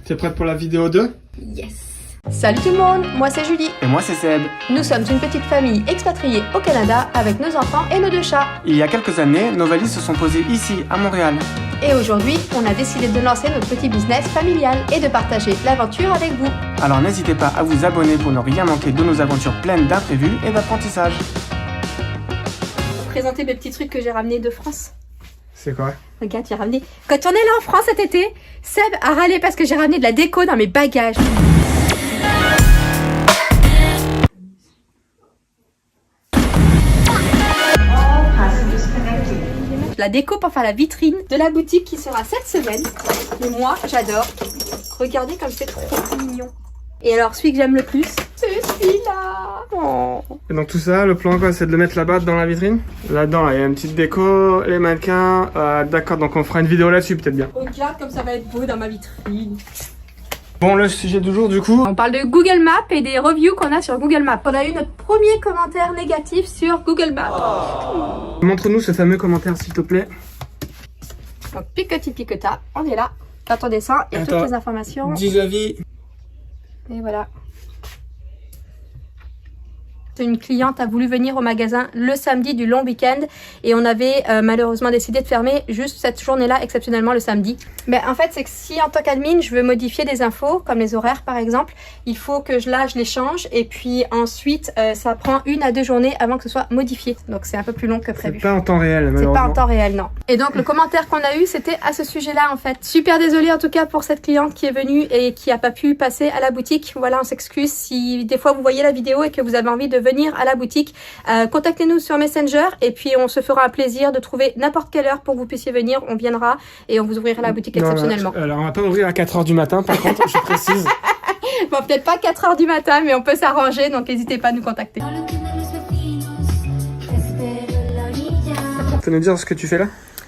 T'es prête pour la vidéo 2? Yes. Salut tout le monde, moi c'est Julie. Et moi c'est Seb. Nous sommes une petite famille expatriée au Canada avec nos enfants et nos 2 chats. Il y a quelques années, nos valises se sont posées ici, à Montréal. Et aujourd'hui, on a décidé de lancer notre petit business familial et de partager l'aventure avec vous. Alors n'hésitez pas à vous abonner pour ne rien manquer de nos aventures pleines d'imprévus et d'apprentissage. Je vais présenter mes petits trucs que j'ai ramenés de France. C'est quoi? Regarde, j'ai ramené... Quand on est là en France cet été, Seb a râlé parce que j'ai ramené de la déco dans mes bagages. La déco pour faire la vitrine de la boutique qui sera cette semaine. Et moi, j'adore. Regardez comme c'est trop mignon. Et alors, celui que j'aime le plus, c'est celui-là. Oh. Et donc tout ça, le plan quoi, c'est de le mettre là-bas dans la vitrine? Là-dedans, là, il y a une petite déco, les mannequins. D'accord, donc on fera une vidéo là-dessus peut-être bien. Regarde comme ça va être beau dans ma vitrine. Bon, le sujet du jour du coup. On parle de Google Maps et des reviews qu'on a sur Google Maps. On a eu notre premier commentaire négatif sur Google Maps. Oh. Montre-nous ce fameux commentaire s'il te plaît. Donc picoti picota, on est là. Quand on descend, il y a toutes les informations. 10 avis. Et voilà. Une cliente a voulu venir au magasin le samedi du long week-end et on avait malheureusement décidé de fermer juste cette journée-là, exceptionnellement le samedi. Mais en fait, c'est que si en tant qu'admin, je veux modifier des infos, comme les horaires par exemple, il faut que je les change et puis ensuite, ça prend 1 à 2 journées avant que ce soit modifié. Donc c'est un peu plus long que prévu. C'est pas en temps réel, malheureusement. C'est pas en temps réel, non. Et donc le commentaire qu'on a eu, c'était à ce sujet-là en fait. Super désolée en tout cas pour cette cliente qui est venue et qui a pas pu passer à la boutique. Voilà, on s'excuse si des fois vous voyez la vidéo et que vous avez envie de venir à la boutique, contactez-nous sur Messenger et puis on se fera un plaisir de trouver n'importe quelle heure pour que vous puissiez venir, on viendra et on vous ouvrira la boutique exceptionnellement. Alors on va pas ouvrir à 4h du matin par contre, je précise. Bon, peut-être pas 4h du matin mais on peut s'arranger, donc n'hésitez pas à nous contacter. Tu peux nous dire ce que tu fais là?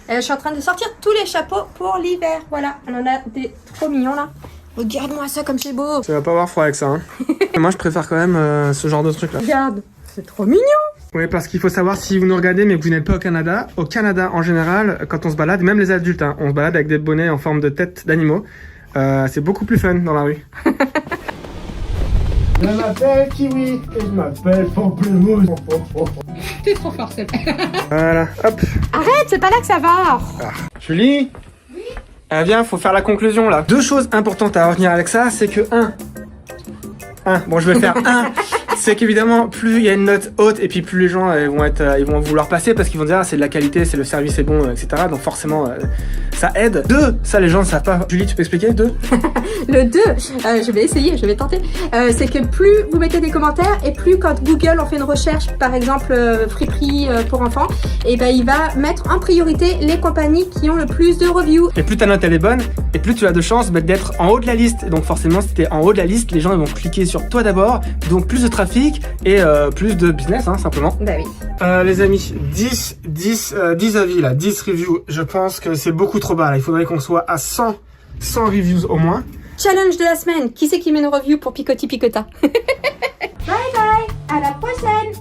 Je suis en train de sortir tous les chapeaux pour l'hiver, voilà, on en a des trop mignons là. Regarde-moi ça comme c'est beau. Tu vas pas avoir froid avec ça hein. Moi je préfère quand même ce genre de truc là. Regarde, c'est trop mignon. Oui, parce qu'il faut savoir si vous nous regardez mais que vous n'êtes pas au Canada en général, quand on se balade, même les adultes, hein, on se balade avec des bonnets en forme de tête d'animaux. C'est beaucoup plus fun dans la rue. Je m'appelle Kiwi et je m'appelle Pamplemousse. T'es trop fort, c'est vrai. Voilà, hop. Arrête, c'est pas là que ça va. Julie? Oui. Viens, faut faire la conclusion là. 2 choses importantes à retenir avec ça, c'est que bon je vais faire c'est qu'évidemment plus il y a une note haute et puis plus les gens ils vont vouloir passer parce qu'ils vont dire ah, c'est de la qualité, c'est le service est bon, etc. Donc forcément ça aide. 2, ça les gens ne savent pas. Julie, tu peux expliquer? 2? Le 2, je vais essayer, je vais tenter. C'est que plus vous mettez des commentaires et plus quand Google en fait une recherche, par exemple friperie pour enfants, et ben il va mettre en priorité les compagnies qui ont le plus de reviews. Et plus ta note elle est bonne, et plus tu as de chances d'être en haut de la liste. Donc forcément si t'es en haut de la liste, les gens ils vont cliquer sur toi d'abord, donc plus de trafic et plus de business hein, simplement. Bah oui. Les amis, 10 avis là, 10 reviews, je pense que c'est beaucoup trop bas là. Il faudrait qu'on soit à 100 reviews au moins. Challenge de la semaine, qui c'est qui met une review pour Picoti Picota? Bye bye, à la prochaine.